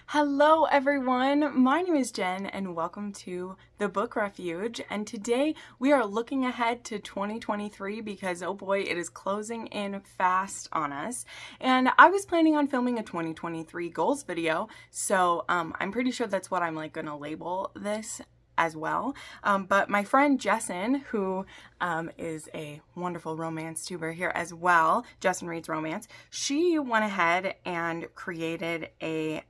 Hello everyone, my name is Jen and welcome to the Book Refuge, and today we are looking ahead to 2023 because oh boy, it is closing in fast on us. And I was planning on filming a 2023 goals video, so I'm pretty sure that's what I'm gonna label this as well. But my friend Jessen, who is a wonderful romance tuber here as well, Jessen Reads Romance, she went ahead and created a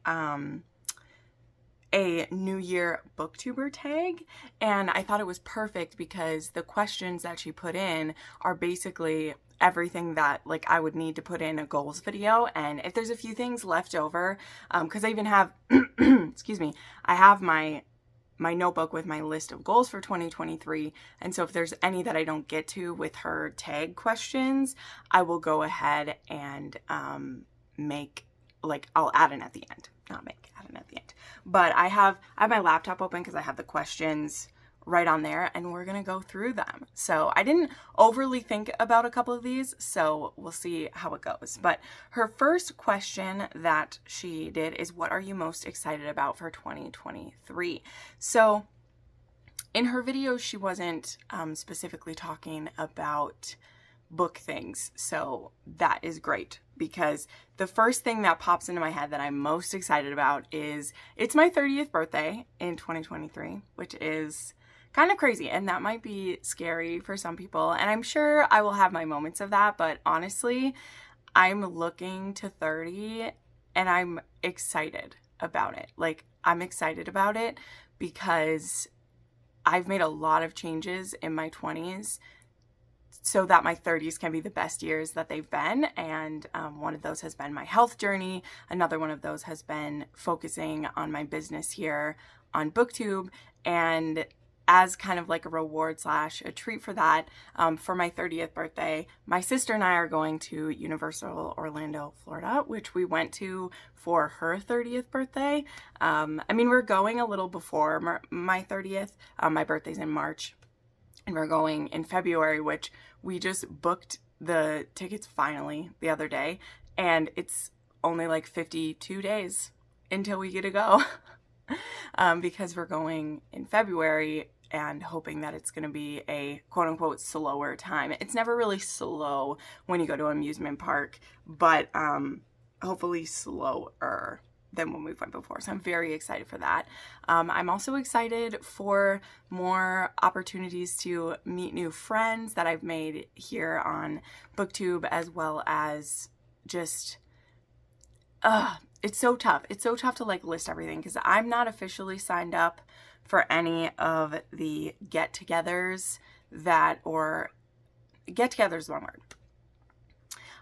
New Year Booktuber tag, and I thought it was perfect because the questions that she put in are basically everything that I would need to put in a goals video. And if there's a few things left over, because I even have excuse me, I have my notebook with my list of goals for 2023, and so if there's any that I don't get to with her tag questions, I will go ahead and I'll add in at the end. Not make, add in at the end. But I have my laptop open because I have the questions right on there, and we're gonna go through them. So I didn't overly think about a couple of these, so we'll see how it goes. But her first question that she did is, what are you most excited about for 2023? So in her video, she wasn't specifically talking about book things, so that is great, because the first thing that pops into my head that I'm most excited about is it's my 30th birthday in 2023, which is kind of crazy, and that might be scary for some people, and I'm sure I will have my moments of that, but honestly, I'm looking to 30 and I'm excited about it. I'm excited about it because I've made a lot of changes in my 20s so that my 30s can be the best years that they've been. And one of those has been my health journey. Another one of those has been focusing on my business here on Booktube. And as kind of like a reward / a treat for that, for my 30th birthday, my sister and I are going to Universal Orlando, Florida, which we went to for her 30th birthday. We're going a little before my 30th. My birthday's in March, and we're going in February, which we just booked the tickets finally the other day, and it's only 52 days until we get to go. Because we're going in February and hoping that it's going to be a quote-unquote slower time. It's never really slow when you go to an amusement park, but hopefully slower than when we went before. So I'm very excited for that. I'm also excited for more opportunities to meet new friends that I've made here on Booktube, as well as just it's so tough. It's so tough to list everything because I'm not officially signed up for any of the get-togethers get-togethers is one word.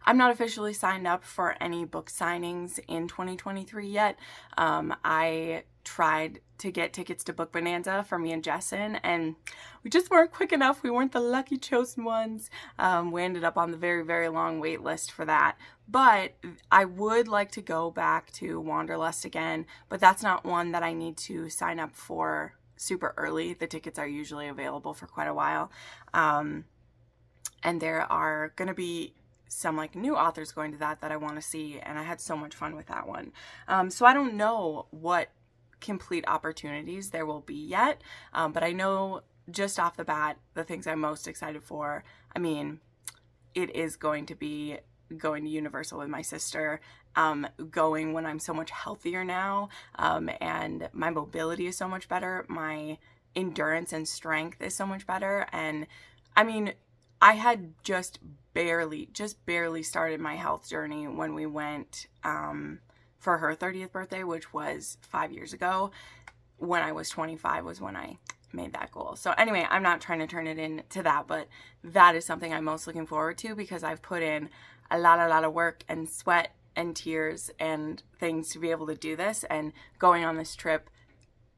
I'm not officially signed up for any book signings in 2023 yet. I tried to get tickets to Book Bonanza for me and Jessen, and we just weren't quick enough. We weren't the lucky chosen ones. We ended up on the very, very long wait list for that. But I would like to go back to Wanderlust again, but that's not one that I need to sign up for super early. The tickets are usually available for quite a while. And there are going to be some new authors going to that I want to see, and I had so much fun with that one. So I don't know what complete opportunities there will be yet, but I know just off the bat the things I'm most excited for. It is going to be going to Universal with my sister, going when I'm so much healthier now, and my mobility is so much better, my endurance and strength is so much better, and I had just barely started my health journey when we went for her 30th birthday, which was 5 years ago. When I was 25 was when I made that goal. So anyway, I'm not trying to turn it into that, but that is something I'm most looking forward to because I've put in a lot of work and sweat and tears and things to be able to do this, and going on this trip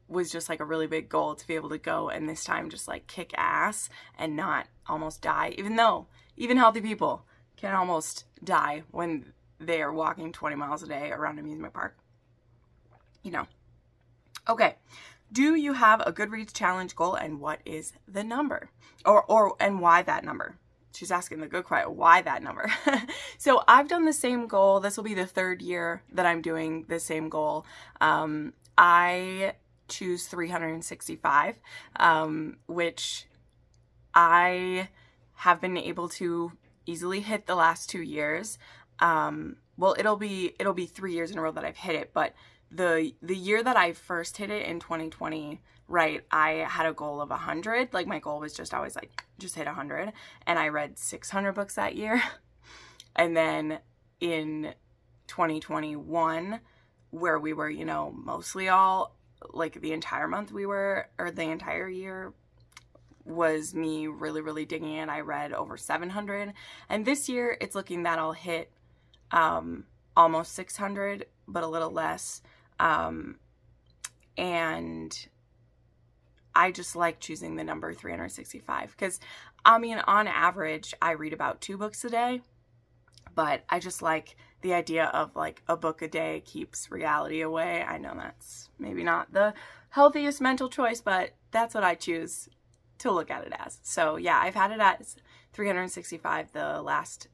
was just a really big goal to be able to go and this time just kick ass and not almost die, even though even healthy people can almost die when they are walking 20 miles a day around an amusement park. Okay, do you have a Goodreads challenge goal, and what is the number? And why that number? she's asking the good question, why that number? So I've done the same goal. This will be the 3rd year that I'm doing the same goal. I choose 365, which I have been able to easily hit the last 2 years. Well, it'll be 3 years in a row that I've hit it, but the year that I first hit it in 2020, right, I had a goal of 100. Like, my goal was just always like, just hit 100. And I read 600 books that year. And then in 2021, where we were, you know, mostly all, like, the entire month or the entire year was me really, really digging in. I read over 700. And this year, it's looking that I'll hit almost 600, but a little less. And I just like choosing the number 365 because, I mean, on average, I read about 2 books a day, but I just like the idea of like a book a day keeps reality away. I know that's maybe not the healthiest mental choice, but that's what I choose to look at it as. So yeah, I've had it as 365 the last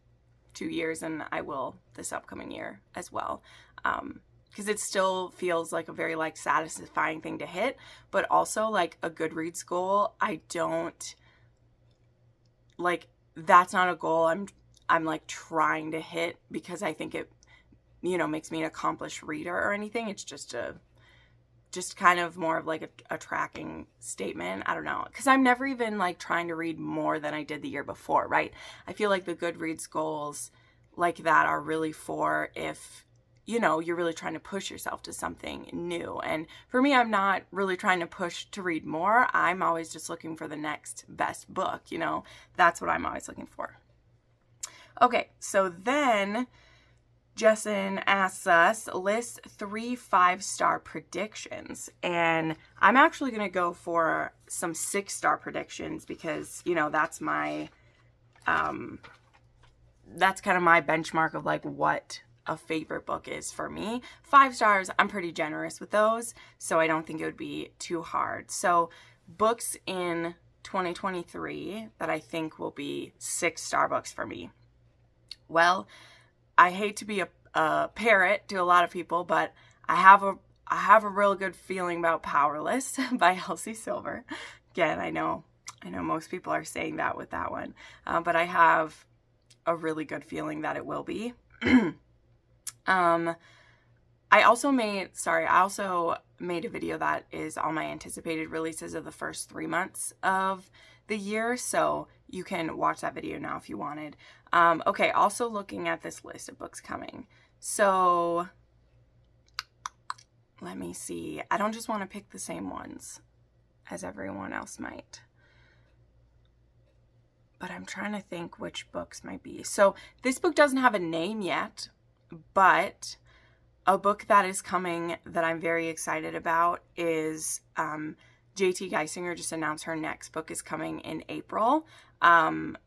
2 years, and I will this upcoming year as well. Because it still feels like a very like satisfying thing to hit, but also like a Goodreads goal. I don't like, that's not a goal I'm like trying to hit because I think it, you know, makes me an accomplished reader or anything. It's just kind of more of like a tracking statement. I don't know. Because I'm never even like trying to read more than I did the year before, right? I feel like the Goodreads goals like that are really for if, you know, you're really trying to push yourself to something new. And for me, I'm not really trying to push to read more. I'm always just looking for the next best book, you know? That's what I'm always looking for. Okay, so then Jessen asks us, list 3 5-star predictions. And I'm actually going to go for some 6-star predictions because, you know, that's my, that's kind of my benchmark of like what a favorite book is for me. 5 stars, I'm pretty generous with those, so I don't think it would be too hard. So books in 2023 that I think will be 6-star books for me. Well, I hate to be a parrot to a lot of people, but I have a real good feeling about Powerless by Elsie Silver. Again, I know most people are saying that with that one, but I have a really good feeling that it will be. I also made a video that is all my anticipated releases of the first 3 months of the year, so you can watch that video now if you wanted. Okay, also looking at this list of books coming. So let me see. I don't just want to pick the same ones as everyone else might, but I'm trying to think which books might be. So this book doesn't have a name yet, but a book that is coming that I'm very excited about is J.T. Geisinger just announced her next book is coming in April.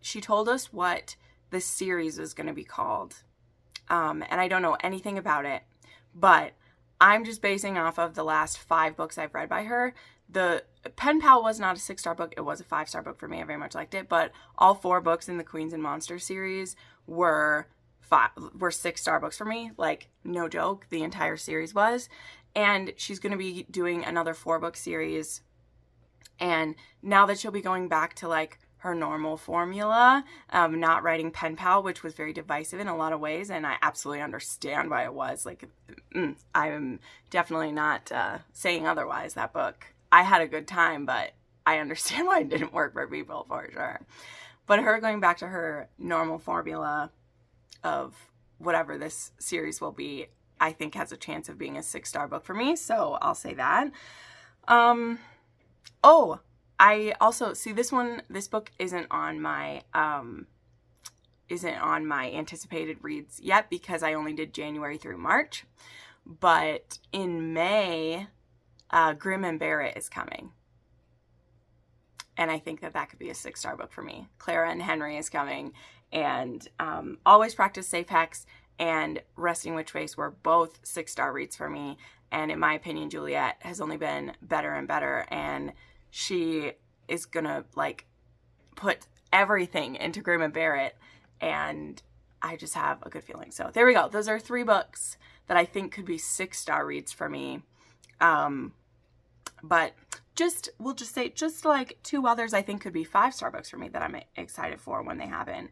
She told us what the series was going to be called, and I don't know anything about it, but I'm just basing off of the last 5 books I've read by her. The Pen Pal was not a 6-star book. It was a 5-star book for me. I very much liked it, but all 4 books in the Queens and Monsters series were 6-star books for me. Like, no joke, the entire series was. And she's going to be doing another 4-book series. And now that she'll be going back to like her normal formula, not writing Pen Pal, which was very divisive in a lot of ways, and I absolutely understand why it was. Like, I'm definitely not saying otherwise. That book, I had a good time, but I understand why it didn't work for people for sure. But her going back to her normal formula of whatever this series will be, I think has a chance of being a 6-star book for me, so I'll say that. Oh, I also see this book isn't on my anticipated reads yet because I only did January through March. But in May, Grim and Barrett is coming. And I think that could be a 6-star book for me. Clara and Henry is coming. And Always Practice Safe Hex and Resting Witch Face were both 6-star reads for me. And in my opinion, Juliet has only been better and better. And she is going to like put everything into Grim and Barrett, and I just have a good feeling. So there we go. Those are 3 books that I think could be 6-star reads for me. But we'll just say just like 2 others I think could be 5-star books for me that I'm excited for when they happen.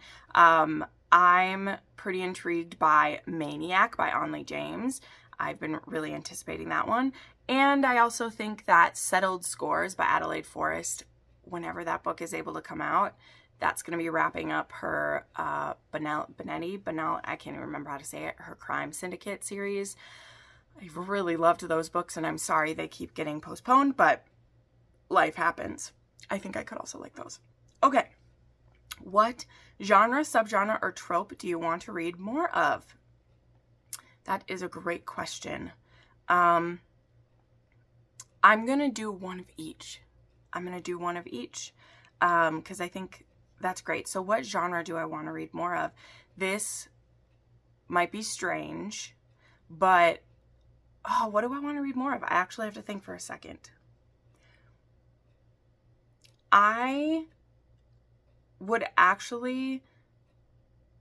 I'm pretty intrigued by Maniac by Onley James. I've been really anticipating that one. And I also think that Settled Scores by Adelaide Forrest, whenever that book is able to come out, that's going to be wrapping up her Benetti, I can't even remember how to say it, her Crime Syndicate series. I really loved those books, and I'm sorry they keep getting postponed, but life happens. I think I could also like those. Okay. What genre, subgenre, or trope do you want to read more of? That is a great question. I'm going to do one of each. Because I think that's great. So what genre do I want to read more of? This might be strange, but what do I want to read more of? I actually have to think for a second. I would actually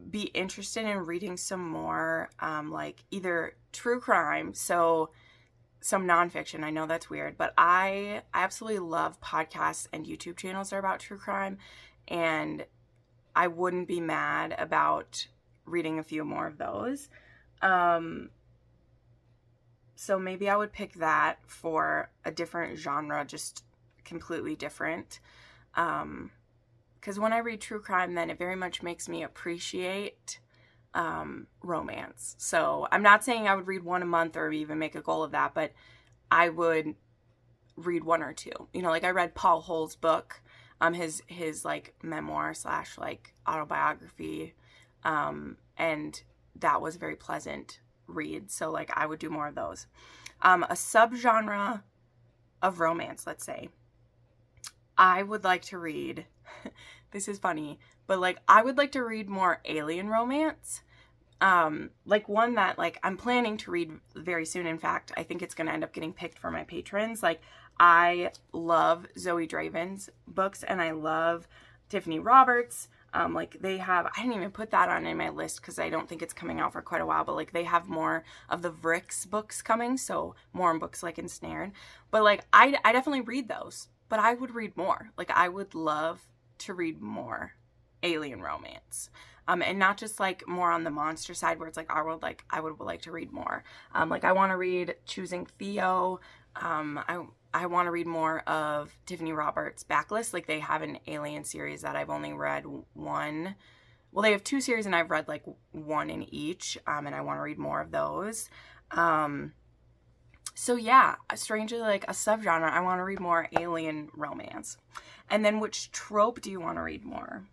be interested in reading some more, like either true crime, so some nonfiction. I know that's weird, but I absolutely love podcasts and YouTube channels that are about true crime, and I wouldn't be mad about reading a few more of those. So maybe I would pick that for a different genre, just completely different. Because when I read true crime, then it very much makes me appreciate romance. So I'm not saying I would read 1 a month or even make a goal of that, but I would read 1 or 2. You know, like I read Paul Hull's book, his like memoir / like autobiography, and that was a very pleasant read. So like I would do more of those. A subgenre of romance, let's say. I would like to read, this is funny, but like I would like to read more alien romance. Like one that like I'm planning to read very soon. In fact, I think it's going to end up getting picked for my patrons. Like I love Zoe Draven's books, and I love Tiffany Roberts. Like they have, I didn't even put that on in my list because I don't think it's coming out for quite a while, but like they have more of the Vrix books coming. So more books like Ensnared, but like I definitely read those, but I would read more. Like I would love to read more alien romance. And not just like more on the monster side where it's like our world, like I would like to read more. Like I want to read Choosing Theo. I want to read more of Tiffany Roberts' Backlist. Like they have an alien series that I've only read 1. Well, they have 2 series and I've read like 1 in each. And I want to read more of those. So yeah, strangely like a subgenre, I want to read more alien romance. And then which trope do you want to read more?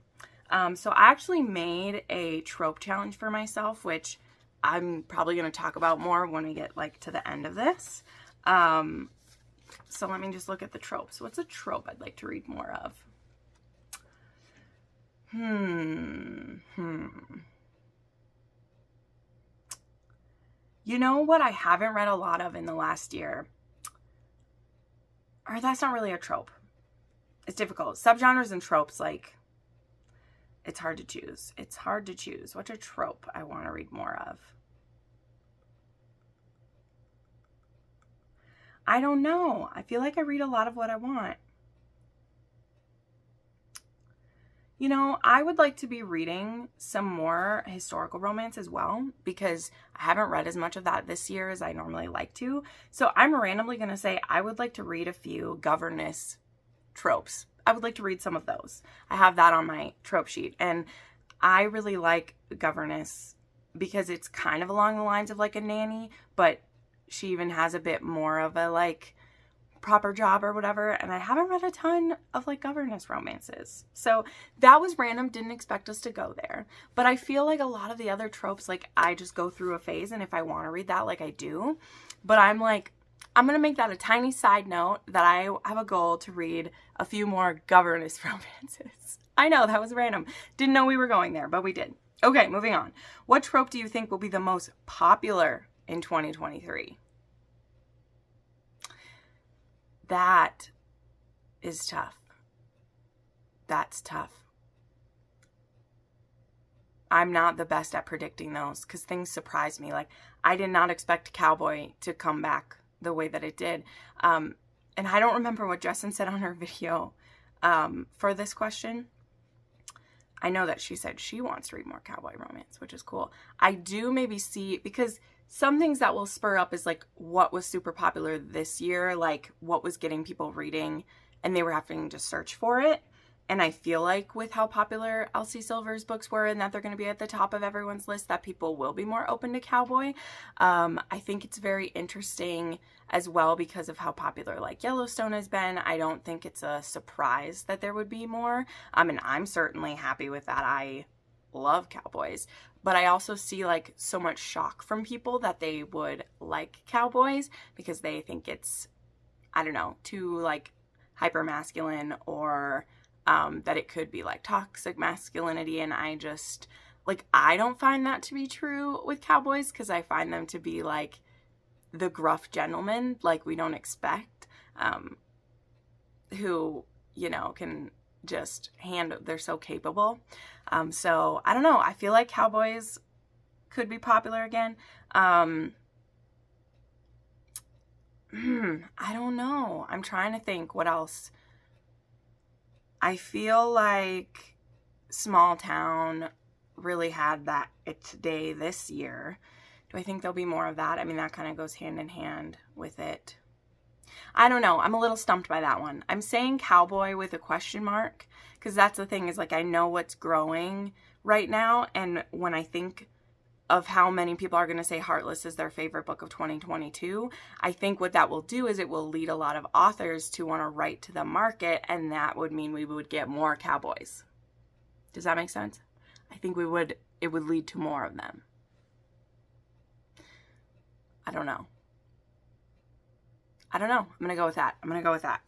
So I actually made a trope challenge for myself, which I'm probably going to talk about more when we get like to the end of this. So let me just look at the tropes. What's a trope I'd like to read more of? You know what I haven't read a lot of in the last year? Or that's not really a trope. It's difficult. Subgenres and tropes, like, it's hard to choose. It's hard to choose. What's a trope I want to read more of? I don't know. I feel like I read a lot of what I want. You know, I would like to be reading some more historical romance as well, because I haven't read as much of that this year as I normally like to. So I'm randomly going to say I would like to read a few governess tropes. I would like to read some of those. I have that on my trope sheet, and I really like governess because it's kind of along the lines of like a nanny, but she even has a bit more of a like proper job or whatever, and I haven't read a ton of like governess romances. So that was random, didn't expect us to go there. But I feel like a lot of the other tropes, like I just go through a phase, and if I want to read that, like I do. But I'm like, I'm going to make that a tiny side note that I have a goal to read a few more governess romances. I know, that was random. Didn't know we were going there, but we did. Okay, moving on. What trope do you think will be the most popular in 2023? That is tough. That's tough. I'm not the best at predicting those because things surprise me. Like, I did not expect Cowboy to come back the way that it did. And I don't remember what Jessen said on her video for this question. I know that she said she wants to read more cowboy romance, which is cool. I do maybe see, because some things that will spur up is like what was super popular this year, like what was getting people reading, and they were having to search for it. And I feel like with how popular Elsie Silver's books were and that they're going to be at the top of everyone's list, that people will be more open to cowboy. I think it's very interesting as well because of how popular like Yellowstone has been. I don't think it's a surprise that there would be more. And I'm certainly happy with that. I love cowboys. But I also see like so much shock from people that they would like cowboys because they think it's, I don't know, too like hyper masculine, or that it could be like toxic masculinity. And I just, like, I don't find that to be true with cowboys because I find them to be like the gruff gentleman, like we don't expect, who, you know, can just handle, they're so capable. So I don't know. I feel like cowboys could be popular again. I don't know. I'm trying to think what else. I feel like Small Town really had that its day this year. Do I think there'll be more of that? I mean, that kind of goes hand in hand with it. I don't know. I'm a little stumped by that one. I'm saying cowboy with a question mark because that's the thing, is like I know what's growing right now, and when I think of how many people are going to say Heartless is their favorite book of 2022, I think what that will do is it will lead a lot of authors to want to write to the market, and that would mean we would get more cowboys. Does that make sense? I think it would lead to more of them. I don't know. I'm going to go with that.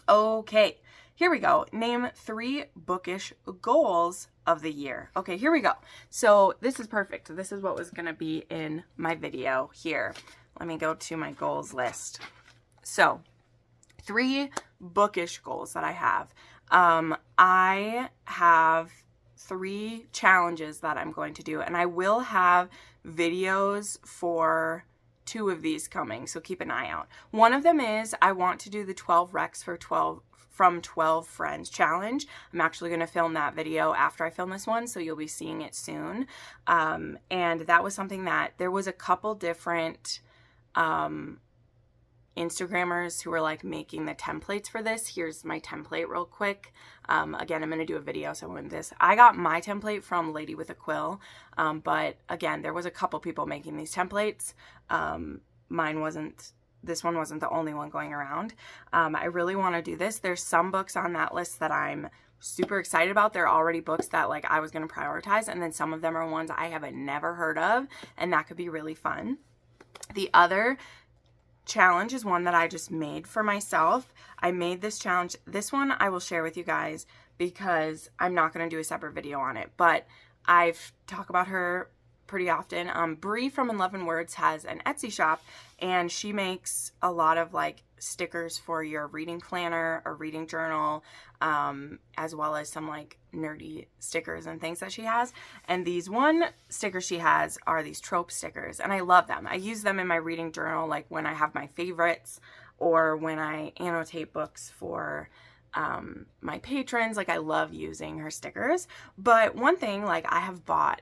Okay, here we go. Name 3 bookish goals of the year. Okay, here we go. So this is perfect. This is what was going to be in my video here. Let me go to my goals list. So 3 bookish goals that I have. I have 3 challenges that I'm going to do, and I will have videos for 2 of these coming, so keep an eye out. One of them is I want to do the 12 recs from 12 friends challenge. I'm actually going to film that video after I film this one, so you'll be seeing it soon. And that was something that there was a couple different Instagrammers who were like making the templates for this. Here's my template real quick. Again, I'm going to do a video, so with this. I got my template from Lady with a Quill, but again, there was a couple people making these templates. This one wasn't the only one going around. I really want to do this. There's some books on that list that I'm super excited about. They're already books that like I was going to prioritize, and then some of them are ones I haven't never heard of, and that could be really fun. The other challenge is one that I just made for myself. I made this challenge. This one I will share with you guys because I'm not going to do a separate video on it, but I've talked about her pretty often. Bree from In Love and Words has an Etsy shop, and she makes a lot of like stickers for your reading planner or reading journal, as well as some like nerdy stickers and things that she has. And these one stickers she has are these trope stickers, and I love them. I use them in my reading journal, like when I have my favorites or when I annotate books for my patrons. Like I love using her stickers. But one thing, like I have bought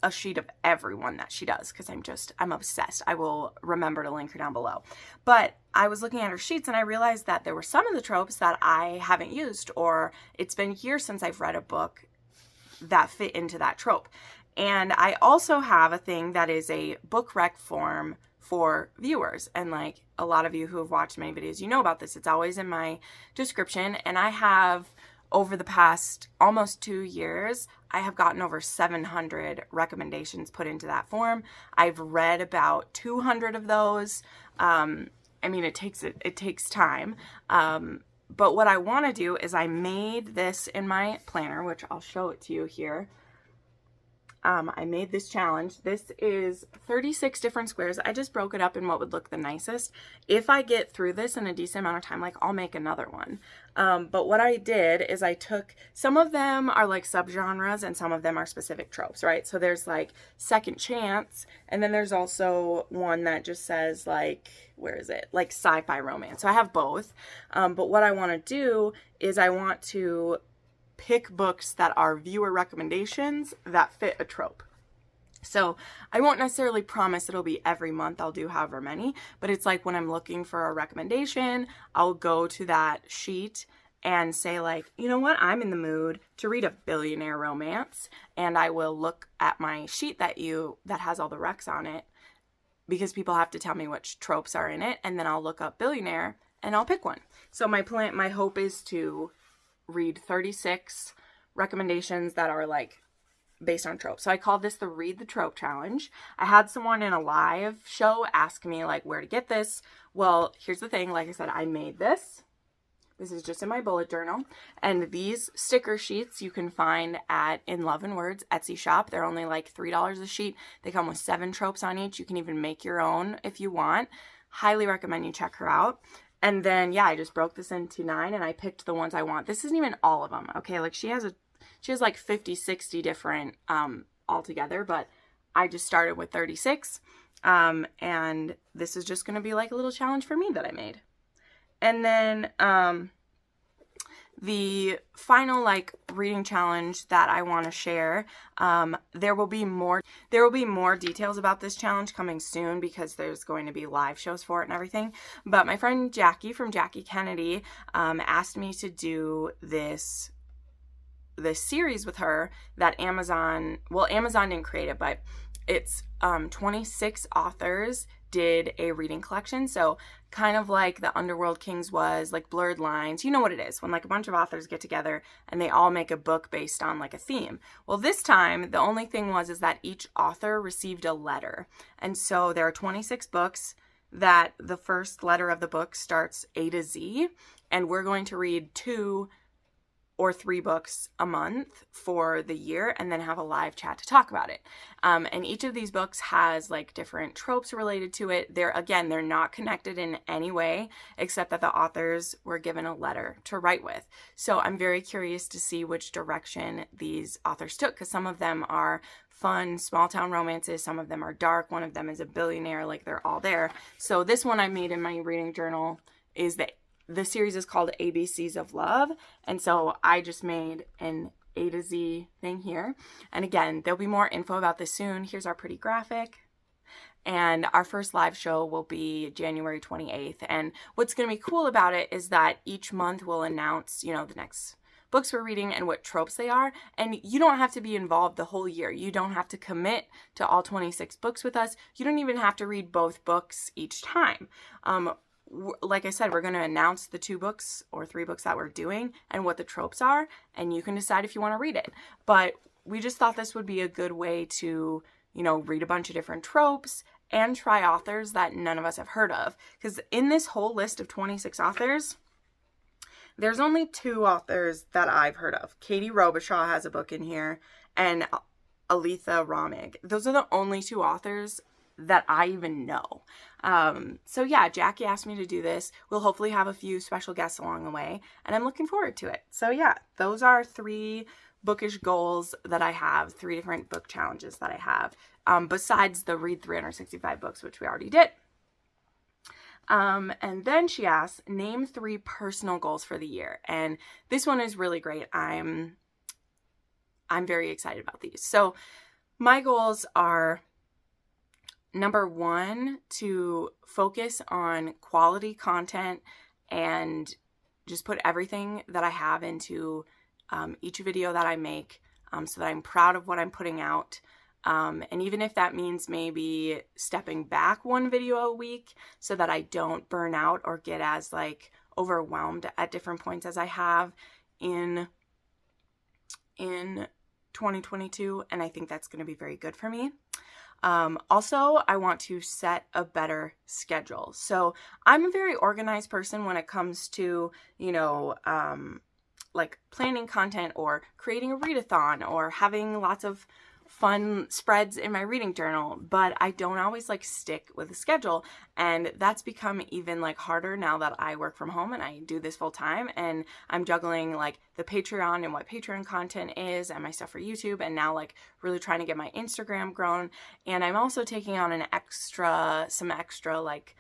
a sheet of every one that she does because I'm obsessed. I will remember to link her down below. But I was looking at her sheets and I realized that there were some of the tropes that I haven't used, or it's been years since I've read a book that fit into that trope. And I also have a thing that is a book rec form for viewers. And like a lot of you who have watched many videos, you know about this. It's always in my description. And I have, over the past almost 2 years, I have gotten over 700 recommendations put into that form. I've read about 200 of those. I mean, it takes time. But what I want to do is I made this in my planner, which I'll show it to you here. I made this challenge. This is 36 different squares. I just broke it up in what would look the nicest. If I get through this in a decent amount of time, like I'll make another one. But what I did is I took, some of them are like subgenres and some of them are specific tropes, right? So there's like Second Chance, and then there's also one that just says like, where is it? Like sci-fi romance. So I have both. But what I want to do is I want to pick books that are viewer recommendations that fit a trope. So I won't necessarily promise it'll be every month. I'll do however many, but it's like when I'm looking for a recommendation, I'll go to that sheet and say like, you know what, I'm in the mood to read a billionaire romance, and I will look at my sheet that has all the recs on it, because people have to tell me which tropes are in it, and then I'll look up billionaire and I'll pick one. So my hope is to read 36 recommendations that are like based on tropes. So I called this the Read the Trope Challenge. I had someone in a live show ask me like where to get this. Well, here's the thing. Like I said, I made this. This is just in my bullet journal. And these sticker sheets you can find at In Love and Words Etsy shop. They're only like $3 a sheet. They come with 7 tropes on each. You can even make your own if you want. Highly recommend you check her out. And then, yeah, I just broke this into 9 and I picked the ones I want. This isn't even all of them, okay? Like she has like 50, 60 different altogether, but I just started with 36. And this is just going to be like a little challenge for me that I made. And then the final like reading challenge that I want to share, there will be more details about this challenge coming soon, because there's going to be live shows for it and everything. But my friend Jackie from Jackie Kennedy asked me to do this series with her that Amazon didn't create it, but it's 26 authors did a reading collection. So kind of like the Underworld Kings was, like Blurred Lines. You know what it is, when like a bunch of authors get together and they all make a book based on like a theme. Well, this time the only thing is that each author received a letter. And so there are 26 books that the first letter of the book starts A to Z, and we're going to read 2 or 3 books a month for the year, and then have a live chat to talk about it. And each of these books has like different tropes related to it. They're not connected in any way, except that the authors were given a letter to write with. So I'm very curious to see which direction these authors took, because some of them are fun, small town romances. Some of them are dark. One of them is a billionaire. Like they're all there. So this one I made in my reading journal is the series is called ABCs of Love. And so I just made an A to Z thing here. And again, there'll be more info about this soon. Here's our pretty graphic. And our first live show will be January 28th. And what's going to be cool about it is that each month we'll announce, the next books we're reading and what tropes they are. And you don't have to be involved the whole year. You don't have to commit to all 26 books with us. You don't even have to read both books each time. Like I said, we're going to announce the 2 books or 3 books that we're doing and what the tropes are, and you can decide if you want to read it. But we just thought this would be a good way to, read a bunch of different tropes and try authors that none of us have heard of. Because in this whole list of 26 authors, there's only 2 authors that I've heard of. Katie Robichaud has a book in here, and Aletha Romig. Those are the only 2 authors that I even know. So yeah, Jackie asked me to do this. We'll hopefully have a few special guests along the way, and I'm looking forward to it. So yeah, those are 3 bookish goals that I have, 3 different book challenges that I have, besides the read 365 books, which we already did. And then she asked, name 3 personal goals for the year. And this one is really great. I'm very excited about these. So my goals are, number 1, to focus on quality content and just put everything that I have into each video that I make, so that I'm proud of what I'm putting out. And even if that means maybe stepping back 1 video a week so that I don't burn out or get as like overwhelmed at different points as I have in 2022. And I think that's going to be very good for me. Also, I want to set a better schedule. So I'm a very organized person when it comes to, like planning content or creating a readathon or having lots of fun spreads in my reading journal, but I don't always like stick with a schedule. And that's become even like harder now that I work from home and I do this full time, and I'm juggling like the Patreon and what Patreon content is and my stuff for YouTube, and now like really trying to get my Instagram grown. And I'm also taking on some extra like,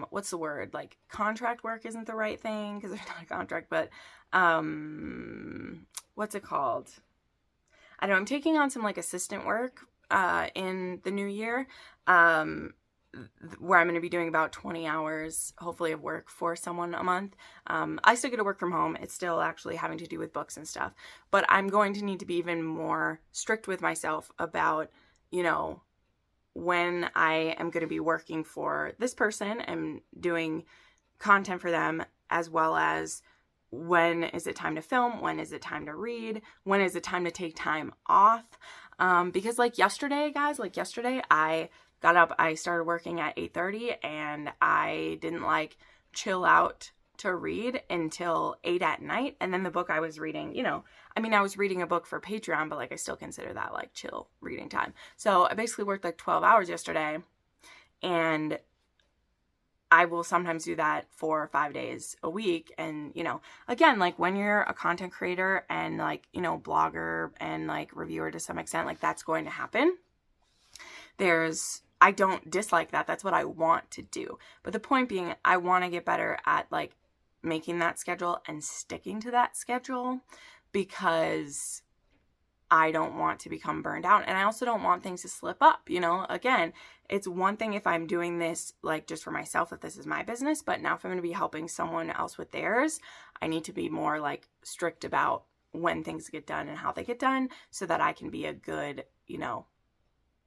what's the word? Like contract work isn't the right thing because there's not a contract, but, what's it called? I don't know, I'm taking on some like assistant work in the new year, where I'm going to be doing about 20 hours, hopefully, of work for someone a month. I still get to work from home. It's still actually having to do with books and stuff. But I'm going to need to be even more strict with myself about, you know, when I am going to be working for this person and doing content for them, as well as when is it time to film? When is it time to read? When is it time to take time off? Because like yesterday, guys, I got up, I started working at 8:30 and I didn't like chill out to read until 8 at night. And then the book I was reading, you know, I mean, I was reading a book for Patreon, but like I still consider that like chill reading time. So I basically worked like 12 hours yesterday, and I will sometimes do that 4 or 5 days a week. And, you know, again, like when you're a content creator and like, you know, blogger and like reviewer to some extent, like that's going to happen. I don't dislike that. That's what I want to do. But the point being, I want to get better at like making that schedule and sticking to that schedule, because I don't want to become burned out. And I also don't want things to slip up. You know, again, it's one thing if I'm doing this like just for myself, if this is my business, but now if I'm going to be helping someone else with theirs, I need to be more like strict about when things get done and how they get done, so that I can be a good, you know,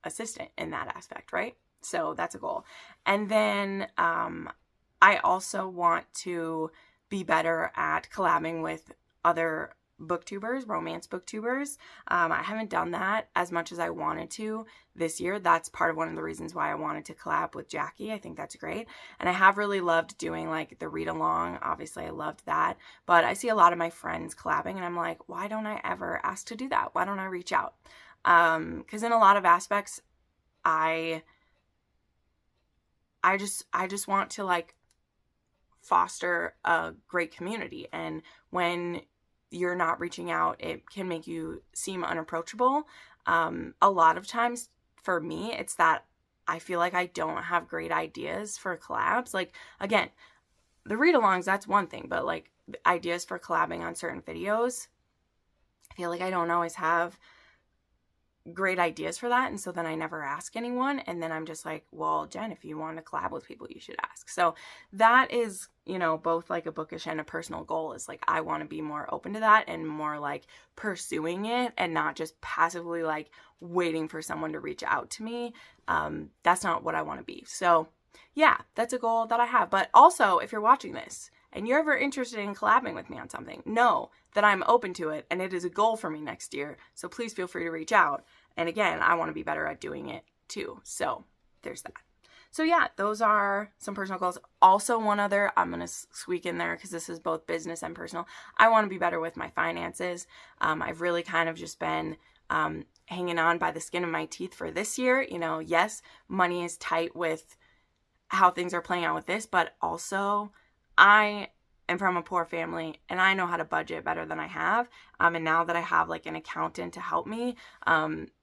assistant in that aspect, right? So that's a goal. And then I also want to be better at collabing with other booktubers, romance booktubers. I haven't done that as much as I wanted to this year. That's part of one of the reasons why I wanted to collab with Jackie. I think that's great. And I have really loved doing like the read along. Obviously I loved that, but I see a lot of my friends collabing and I'm like, why don't I ever ask to do that? Why don't I reach out? Because in a lot of aspects, I just want to like foster a great community. And when you're not reaching out, it can make you seem unapproachable. A lot of times for me, it's that I feel like I don't have great ideas for collabs. Like, again, the read-alongs, that's one thing, but like ideas for collabing on certain videos, I feel like I don't always have great ideas for that. And so then I never ask anyone. And then I'm just like, well, Jen, if you want to collab with people, you should ask. So that is, you know, both like a bookish and a personal goal, is like, I want to be more open to that and more like pursuing it and not just passively like waiting for someone to reach out to me. That's not what I want to be. So yeah, that's a goal that I have. But also, if you're watching this and you're ever interested in collabing with me on something, know that I'm open to it and it is a goal for me next year. So please feel free to reach out. And again, I want to be better at doing it too. So there's that. So yeah, those are some personal goals. Also, one other I'm going to squeak in there because this is both business and personal. I want to be better with my finances. I've really kind of just been hanging on by the skin of my teeth for this year. You know, yes, money is tight with how things are playing out with this, but also I am from a poor family and I know how to budget better than I have. And now that I have like an accountant to help me,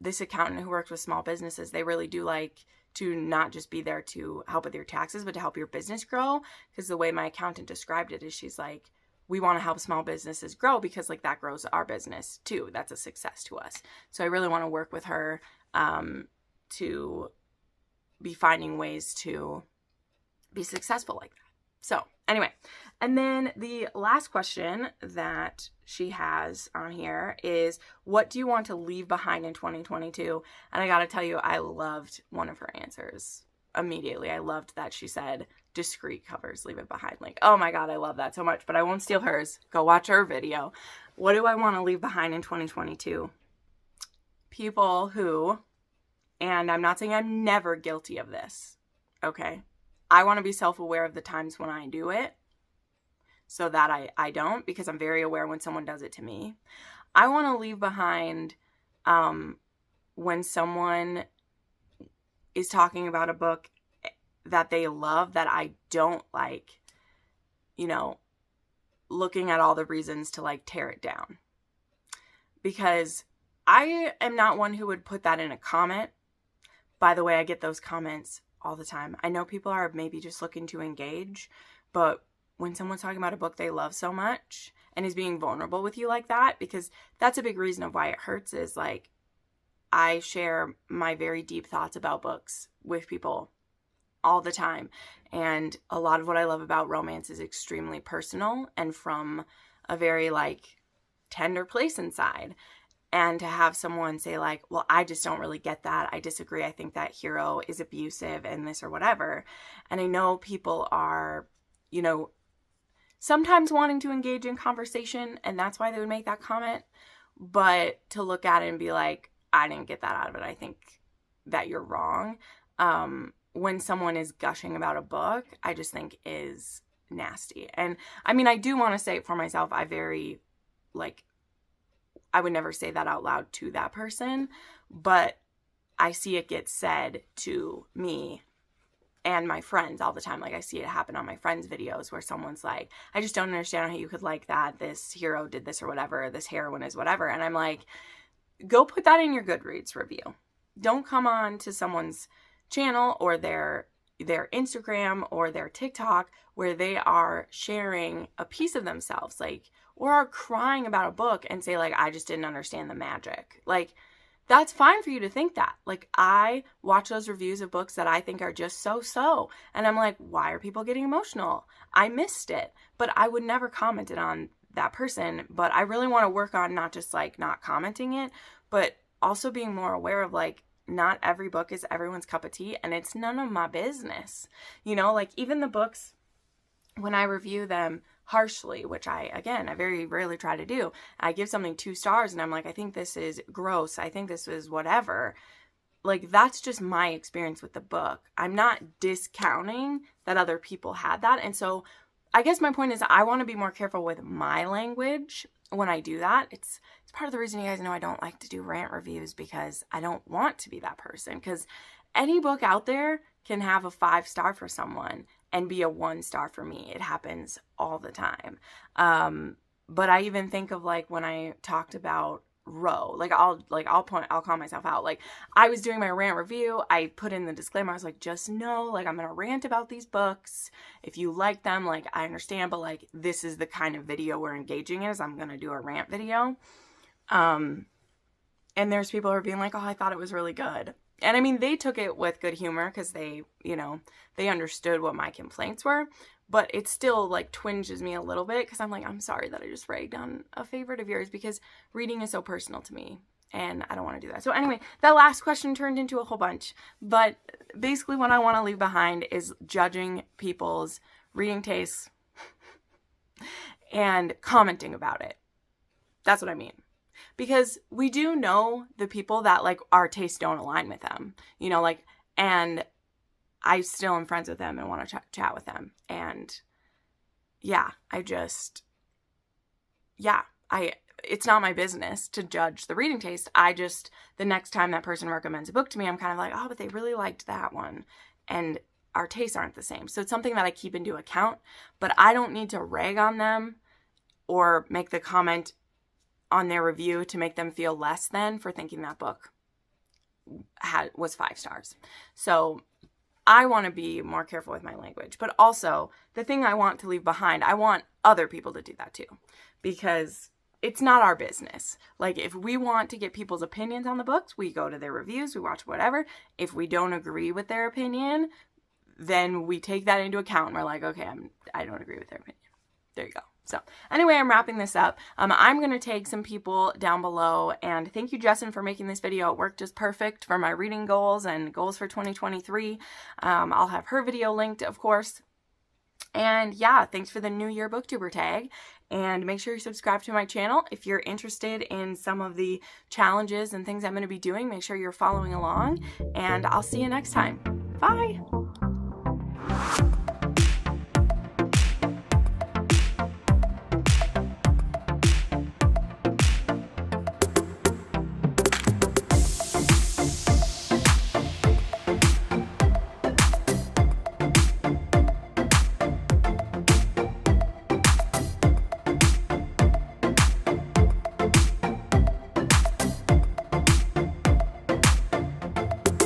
this accountant who works with small businesses, they really do like to not just be there to help with your taxes, but to help your business grow. Because the way my accountant described it is, she's like, we want to help small businesses grow because like that grows our business too. That's a success to us. So I really want to work with her to be finding ways to be successful like that. So anyway, and then the last question that she has on here is, what do you want to leave behind in 2022? And I got to tell you, I loved one of her answers immediately. I loved that she said, discreet covers, leave it behind. Like, oh my God, I love that so much, but I won't steal hers. Go watch her video. What do I want to leave behind in 2022? People who, and I'm not saying I'm never guilty of this, okay? I want to be self-aware of the times when I do it so that I don't, because I'm very aware when someone does it to me. I want to leave behind when someone is talking about a book that they love that I don't like, you know, looking at all the reasons to like tear it down. Because I am not one who would put that in a comment. By the way, I get those comments all the time. I know people are maybe just looking to engage, but when someone's talking about a book they love so much and is being vulnerable with you like that, because that's a big reason of why it hurts, is like I share my very deep thoughts about books with people all the time. And a lot of what I love about romance is extremely personal and from a very like tender place inside. And to have someone say like, well, I just don't really get that. I disagree. I think that hero is abusive and this or whatever. And I know people are, you know, sometimes wanting to engage in conversation, and that's why they would make that comment. But to look at it and be like, I didn't get that out of it. I think that you're wrong. When someone is gushing about a book, I just think is nasty. And I mean, I do want to say it for myself. I would never say that out loud to that person, but I see it get said to me and my friends all the time. Like I see it happen on my friends' videos where someone's like, I just don't understand how you could like that. This hero did this or whatever. This heroine is whatever. And I'm like, go put that in your Goodreads review. Don't come on to someone's channel or their Instagram or their TikTok where they are sharing a piece of themselves, like, or are crying about a book and say like, I just didn't understand the magic. Like, that's fine for you to think that. Like, I watch those reviews of books that I think are just so, and I'm like, why are people getting emotional? I missed it, but I would never comment it on that person. But I really want to work on not just like not commenting it, but also being more aware of like, not every book is everyone's cup of tea, and it's none of my business. You know, like even the books, when I review them harshly, which I very rarely try to do, I give something 2 stars and I'm like, I think this is gross. I think this is whatever. Like, that's just my experience with the book. I'm not discounting that other people had that. And so I guess my point is I want to be more careful with my language when I do that. It's part of the reason you guys know I don't like to do rant reviews, because I don't want to be that person. Because any book out there can have a 5-star for someone and be a 1-star for me. It happens all the time. But I even think of like when I talked about Roe, I'll call myself out. Like, I was doing my rant review. I put in the disclaimer. I was like, just know, like, I'm going to rant about these books. If you like them, like, I understand, but like, this is the kind of video we're engaging in, is I'm going to do a rant video. And there's people who are being like, oh, I thought it was really good. And I mean, they took it with good humor because they, you know, they understood what my complaints were, but it still like twinges me a little bit because I'm like, I'm sorry that I just ragged on a favorite of yours, because reading is so personal to me and I don't want to do that. So anyway, that last question turned into a whole bunch, but basically what I want to leave behind is judging people's reading tastes and commenting about it. That's what I mean. Because we do know the people that like our tastes don't align with them, you know, like, and I still am friends with them and want to chat with them. And yeah, it's not my business to judge the reading taste. The next time that person recommends a book to me, I'm kind of like, oh, but they really liked that one. And our tastes aren't the same. So it's something that I keep into account, but I don't need to rag on them or make the comment on their review to make them feel less than for thinking that book was 5 stars. So I want to be more careful with my language, but also the thing I want to leave behind, I want other people to do that too, because it's not our business. Like, if we want to get people's opinions on the books, we go to their reviews, we watch whatever. If we don't agree with their opinion, then we take that into account and we're like, okay, I don't agree with their opinion. There you go. So anyway, I'm wrapping this up. I'm going to take some people down below, and thank you, Jessen, for making this video. It worked just perfect for my reading goals and goals for 2023. I'll have her video linked, of course. And yeah, thanks for the New Year Booktuber tag. And make sure you subscribe to my channel. If you're interested in some of the challenges and things I'm going to be doing, make sure you're following along. And I'll see you next time. Bye!